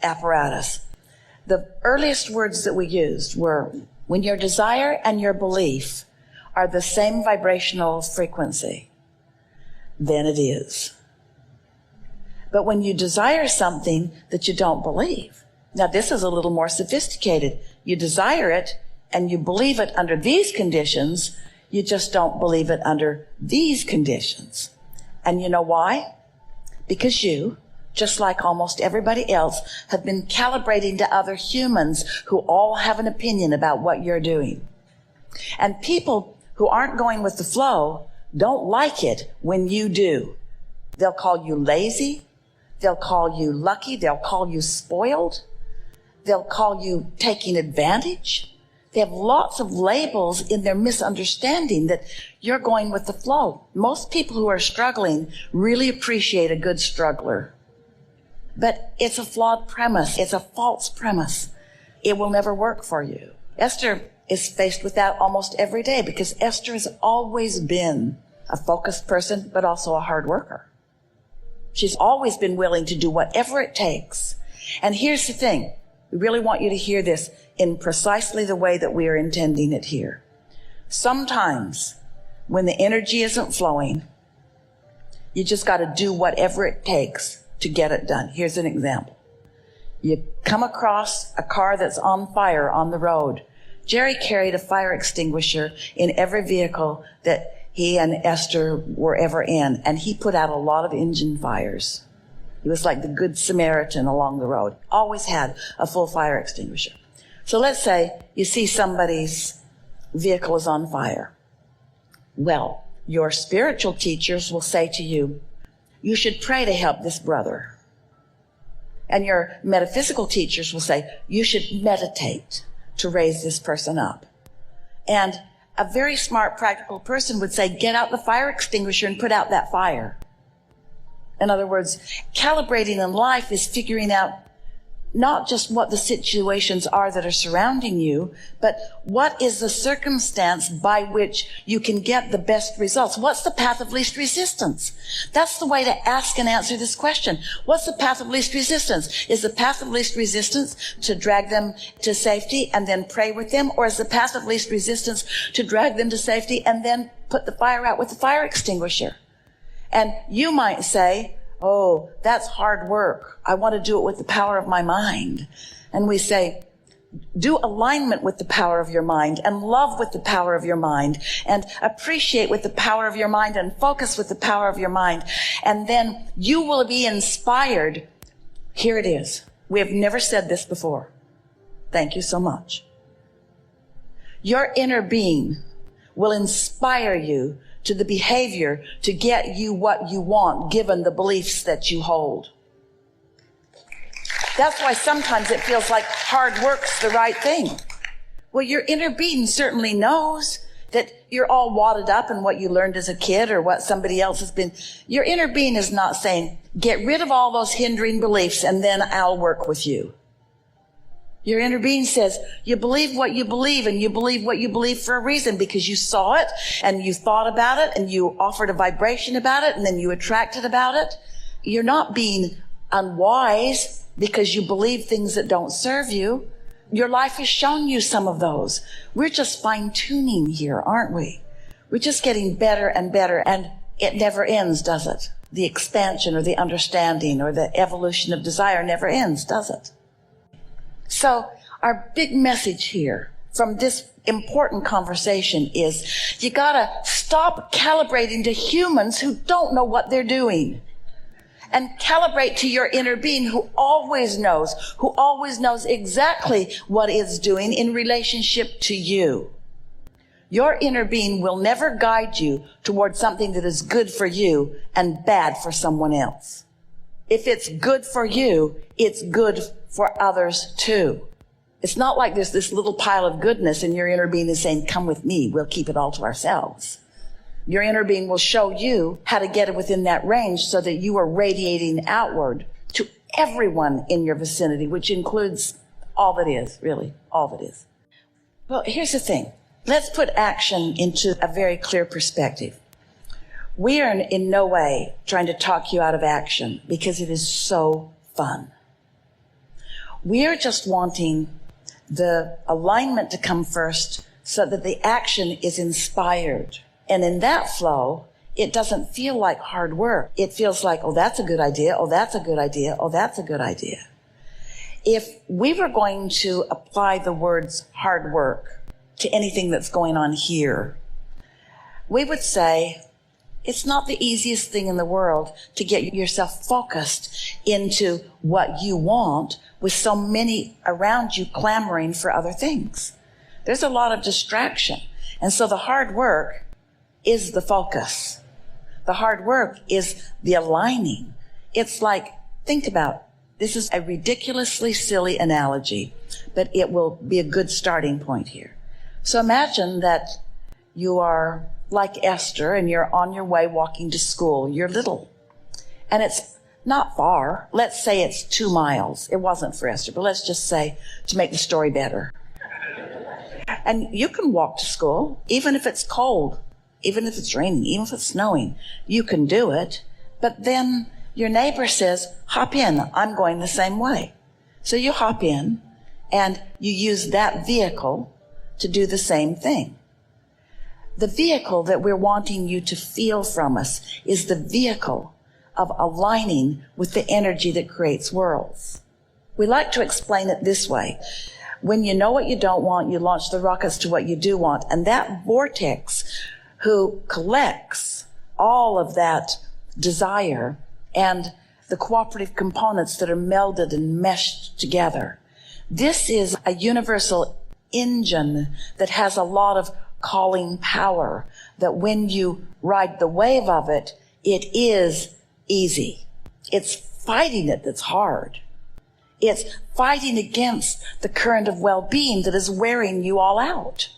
apparatus. The earliest words that we used were, when your desire and your belief are the same vibrational frequency, then it is. But when you desire something that you don't believe, now this is a little more sophisticated. You desire it and you believe it under these conditions, you just don't believe it under these conditions. And you know why? Because you, just like almost everybody else, have been calibrating to other humans who all have an opinion about what you're doing. And people who aren't going with the flow don't like it when you do. They'll call you lazy. They'll call you lucky. They'll call you spoiled. They'll call you taking advantage. They have lots of labels in their misunderstanding that you're going with the flow. Most people who are struggling really appreciate a good struggler. But it's a flawed premise. It's a false premise. It will never work for you. Esther is faced with that almost every day because Esther has always been a focused person, but also a hard worker. She's always been willing to do whatever it takes. And here's the thing. We really want you to hear this in precisely the way that we are intending it here. Sometimes when the energy isn't flowing, you just got to do whatever it takes to get it done. Here's an example. You come across a car that's on fire on the road. Jerry carried a fire extinguisher in every vehicle that he and Esther were ever in, and he put out a lot of engine fires. He was like the good Samaritan along the road. Always had a full fire extinguisher. So let's say you see somebody's vehicle is on fire. Well, your spiritual teachers will say to you, you should pray to help this brother. And your metaphysical teachers will say, you should meditate to raise this person up. And a very smart, practical person would say, get out the fire extinguisher and put out that fire. In other words, calibrating in life is figuring out not just what the situations are that are surrounding you, but what is the circumstance by which you can get the best results? What's the path of least resistance? That's the way to ask and answer this question. What's the path of least resistance? Is the path of least resistance to drag them to safety and then pray with them? Or is the path of least resistance to drag them to safety and then put the fire out with the fire extinguisher? And you might say, oh, that's hard work. I want to do it with the power of my mind. And we say, do alignment with the power of your mind and love with the power of your mind and appreciate with the power of your mind and focus with the power of your mind. And then you will be inspired. Here it is. We have never said this before. Thank you so much. Your inner being will inspire you to the behavior to get you what you want, given the beliefs that you hold. That's why sometimes it feels like hard work's the right thing. Well, your inner being certainly knows that you're all wadded up in what you learned as a kid or what somebody else has been. Your inner being is not saying, get rid of all those hindering beliefs and then I'll work with you. Your inner being says, you believe what you believe, and you believe what you believe for a reason, because you saw it and you thought about it and you offered a vibration about it and then you attracted about it. You're not being unwise because you believe things that don't serve you. Your life has shown you some of those. We're just fine-tuning here, aren't we? We're just getting better and better, and it never ends, does it? The expansion or the understanding or the evolution of desire never ends, does it? So our big message here from this important conversation is you gotta stop calibrating to humans who don't know what they're doing and calibrate to your inner being who always knows exactly what it's doing in relationship to you. Your inner being will never guide you towards something that is good for you and bad for someone else. If it's good for you, it's good for others too. It's not like there's this little pile of goodness and your inner being is saying, come with me, we'll keep it all to ourselves. Your inner being will show you how to get it within that range so that you are radiating outward to everyone in your vicinity, which includes all that is, really, all that is. Well, here's the thing. Let's put action into a very clear perspective. We are in no way trying to talk you out of action because it is so fun. We're just wanting the alignment to come first so that the action is inspired. And in that flow, it doesn't feel like hard work. It feels like, oh, that's a good idea. Oh, that's a good idea. Oh, that's a good idea. If we were going to apply the words hard work to anything that's going on here, we would say it's not the easiest thing in the world to get yourself focused into what you want with so many around you clamoring for other things. There's a lot of distraction. And so the hard work is the focus. The hard work is the aligning. It's like, think about, this is a ridiculously silly analogy, but it will be a good starting point here. So imagine that you are like Esther and you're on your way walking to school. You're little and it's not far. Let's say it's 2 miles. It wasn't for Esther, but let's just say to make the story better. And you can walk to school, even if it's cold, even if it's raining, even if it's snowing, you can do it. But then your neighbor says, hop in, I'm going the same way. So you hop in and you use that vehicle to do the same thing. The vehicle that we're wanting you to feel from us is the vehicle of aligning with the energy that creates worlds. We like to explain it this way. When you know what you don't want, you launch the rockets to what you do want. And that vortex who collects all of that desire and the cooperative components that are melded and meshed together. This is a universal engine that has a lot of calling power, that when you ride the wave of it, it is easy. It's fighting it that's hard. It's fighting against the current of well-being that is wearing you all out.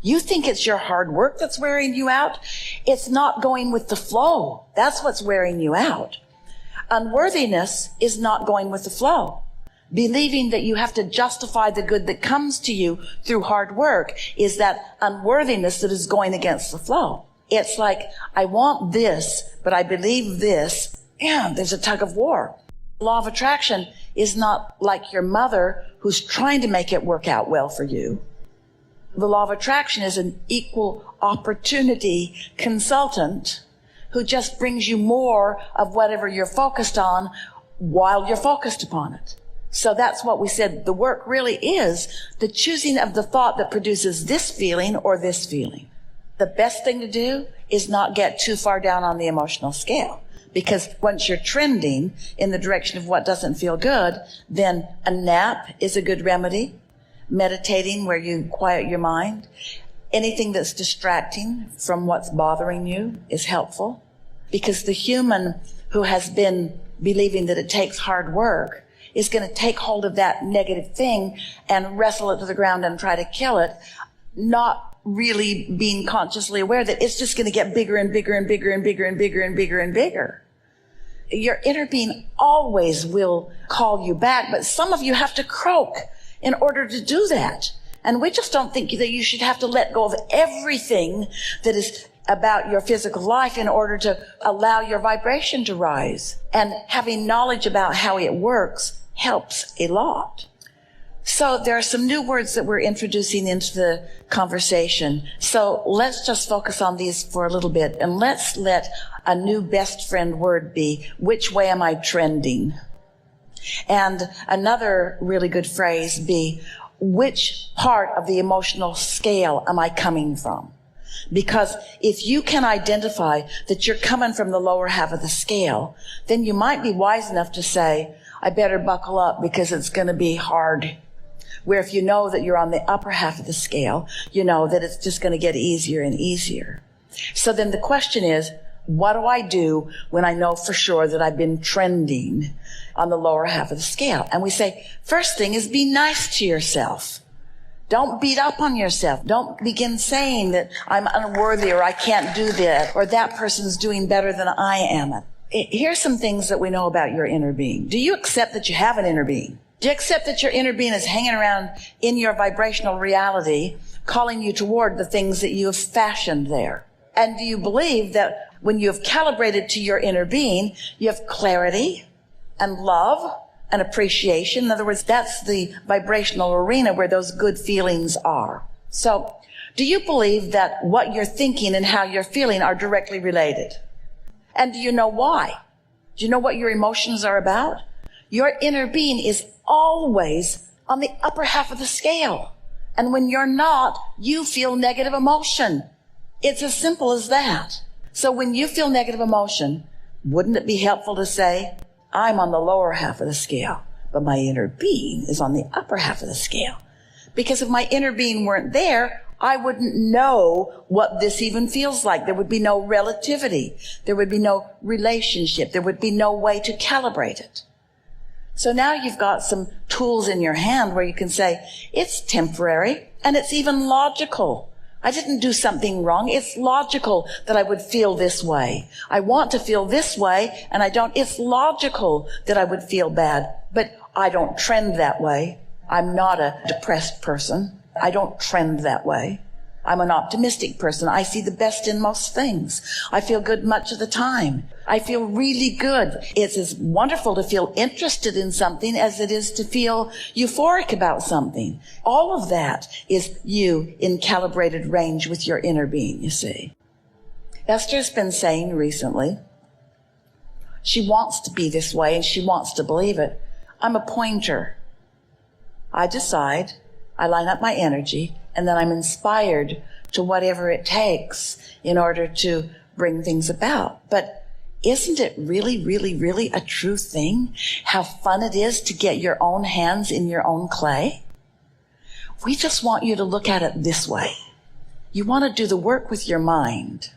You think it's your hard work that's wearing you out. It's not going with the flow. That's what's wearing you out. Unworthiness is not going with the flow. Believing that you have to justify the good that comes to you through hard work is that unworthiness that is going against the flow. It's like, I want this, but I believe this, and there's a tug of war. Law of attraction is not like your mother who's trying to make it work out well for you. The law of attraction is an equal opportunity consultant who just brings you more of whatever you're focused on while you're focused upon it. So that's what we said. The work really is the choosing of the thought that produces this feeling or this feeling. The best thing to do is not get too far down on the emotional scale, because once you're trending in the direction of what doesn't feel good, then a nap is a good remedy. Meditating where you quiet your mind. Anything that's distracting from what's bothering you is helpful, because the human who has been believing that it takes hard work is going to take hold of that negative thing and wrestle it to the ground and try to kill it, not really being consciously aware that it's just going to get bigger and bigger and bigger and bigger and bigger and bigger and bigger. Your inner being always will call you back, but some of you have to croak in order to do that. And we just don't think that you should have to let go of everything that is about your physical life in order to allow your vibration to rise. And having knowledge about how it works helps a lot. So there are some new words that we're introducing into the conversation. So let's just focus on these for a little bit, and let's let a new best friend word be, which way am I trending? And another really good phrase be, which part of the emotional scale am I coming from? Because if you can identify that you're coming from the lower half of the scale, then you might be wise enough to say, I better buckle up because it's going to be hard. Where if you know that you're on the upper half of the scale, you know that it's just going to get easier and easier. So then the question is, what do I do when I know for sure that I've been trending on the lower half of the scale? And we say, first thing is be nice to yourself. Don't beat up on yourself. Don't begin saying that I'm unworthy or I can't do that or that person's doing better than I am. Here's some things that we know about your inner being. Do you accept that you have an inner being? Do you accept that your inner being is hanging around in your vibrational reality, calling you toward the things that you have fashioned there? And do you believe that when you have calibrated to your inner being, you have clarity and love and appreciation. In other words, that's the vibrational arena where those good feelings are. So, do you believe that what you're thinking and how you're feeling are directly related? And do you know why? Do you know what your emotions are about? Your inner being is always on the upper half of the scale. And when you're not, you feel negative emotion. It's as simple as that. So when you feel negative emotion, wouldn't it be helpful to say, I'm on the lower half of the scale, but my inner being is on the upper half of the scale? Because if my inner being weren't there, I wouldn't know what this even feels like. There would be no relativity. There would be no relationship. There would be no way to calibrate it. So now you've got some tools in your hand where you can say, it's temporary and it's even logical. I didn't do something wrong. It's logical that I would feel this way. I want to feel this way and I don't. It's logical that I would feel bad, but I don't trend that way. I'm not a depressed person. I don't trend that way. I'm an optimistic person. I see the best in most things. I feel good much of the time. I feel really good. It's as wonderful to feel interested in something as it is to feel euphoric about something. All of that is you in calibrated range with your inner being, you see. Esther's been saying recently, she wants to be this way and she wants to believe it. I'm a pointer. I decide, I line up my energy, and then I'm inspired to whatever it takes in order to bring things about. But isn't it really, really, really a true thing how fun it is to get your own hands in your own clay? We just want you to look at it this way. You want to do the work with your mind.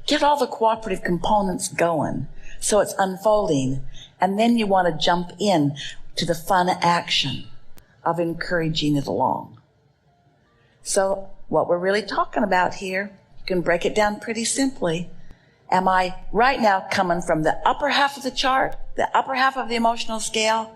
Get all the cooperative components going so it's unfolding, and then you want to jump in to the fun action of encouraging it along. So what we're really talking about here, you can break it down pretty simply. Am I right now coming from the upper half of the chart, the upper half of the emotional scale?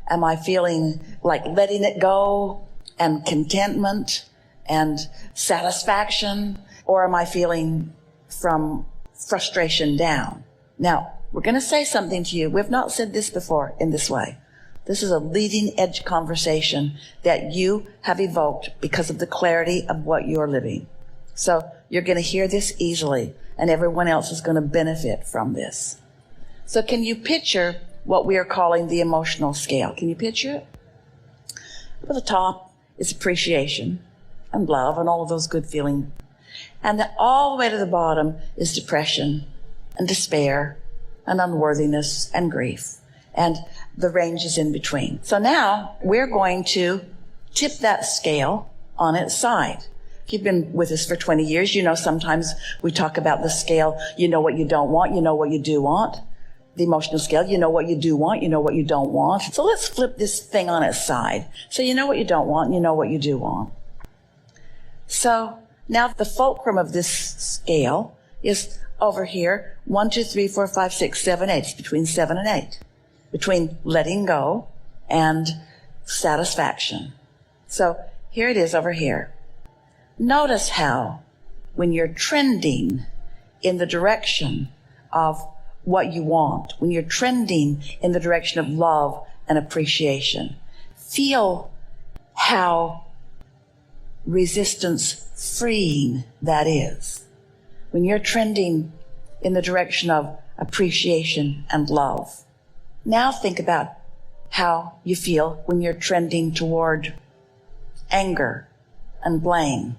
Am I feeling like letting it go and contentment and satisfaction? Or am I feeling from frustration down? Now, we're going to say something to you. We've not said this before in this way. This is a leading edge conversation that you have evoked because of the clarity of what you're living. So you're going to hear this easily, and everyone else is going to benefit from this. So can you picture what we are calling the emotional scale? Can you picture it? Up at the top is appreciation and love and all of those good feelings. And then all the way to the bottom is depression and despair and unworthiness and grief. And the range is in between. So now we're going to tip that scale on its side. If you've been with us for 20 years, you know sometimes we talk about the scale. You know what you don't want, you know what you do want. The emotional scale, you know what you do want, you know what you don't want. So let's flip this thing on its side. So you know what you don't want, you know what you do want. So now the fulcrum of this scale is over here, 1, 2, 3, 4, 5, 6, 7, 8. It's between 7 and 8. Between letting go and satisfaction. So here it is over here. Notice how when you're trending in the direction of what you want, when you're trending in the direction of love and appreciation, feel how resistance freeing that is. When you're trending in the direction of appreciation and love. Now think about how you feel when you're trending toward anger and blame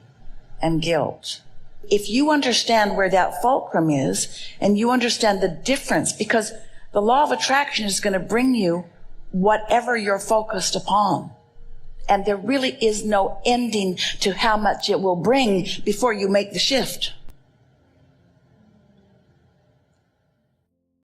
and guilt. If you understand where that fulcrum is and you understand the difference, because the law of attraction is going to bring you whatever you're focused upon. And there really is no ending to how much it will bring before you make the shift.